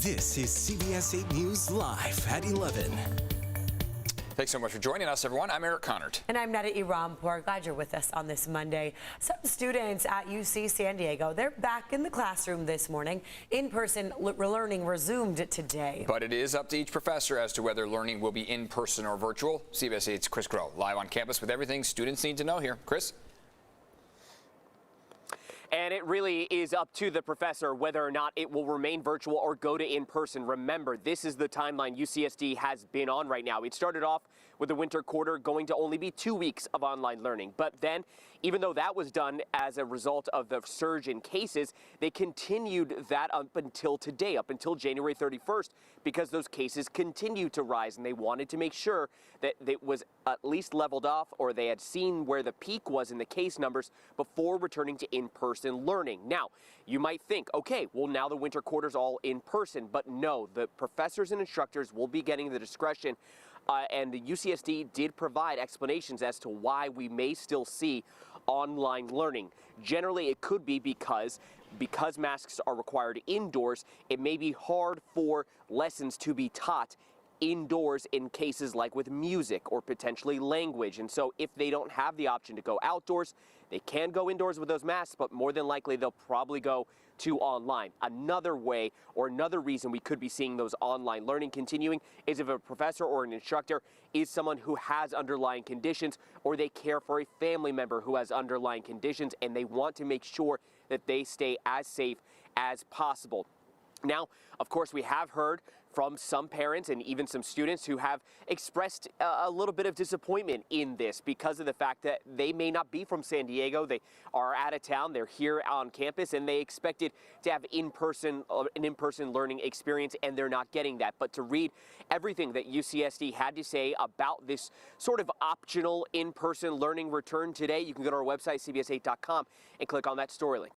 This is CBS 8 News Live at 11. Thanks so much for joining us, everyone. I'm Eric Connert. And I'm Nada Irampour. Glad you're with us on this Monday. Some students at UC San Diego, they're back in the classroom this morning. In-person learning resumed today. But it is up to each professor as to whether learning will be in person or virtual. CBS 8's Chris Groh live on campus with everything students need to know here. Chris? And it really is up to the professor whether or not it will remain virtual or go to in-person. Remember, this is the timeline UCSD has been on right now. It started off with the winter quarter going to only be 2 weeks of online learning. But then, even though that was done as a result of the surge in cases, they continued that up until today, up until January 31st, because those cases continued to rise, and they wanted to make sure that it was at least leveled off, or they had seen where the peak was in the case numbers before returning to in-person learning. Now, you might think, okay, well, now the winter quarter's all in person, but no, the professors and instructors will be getting the discretion. And the UCSD did provide explanations as to why we may still see online learning. Generally, it could be because masks are required indoors, it may be hard for lessons to be taught indoors in cases like with music or potentially language. And so if they don't have the option to go outdoors, they can go indoors with those masks, but more than likely they'll probably go to online. Another way or another reason we could be seeing those online learning continuing is if a professor or an instructor is someone who has underlying conditions, or they care for a family member who has underlying conditions and they want to make sure that they stay as safe as possible. Now, of course, we have heard from some parents and even some students who have expressed a little bit of disappointment in this because of the fact that they may not be from San Diego. They are out of town, they're here on campus, and they expected to have an in-person learning experience, and they're not getting that. But to read everything that UCSD had to say about this sort of optional in-person learning return today, you can go to our website, cbs8.com, and click on that story link.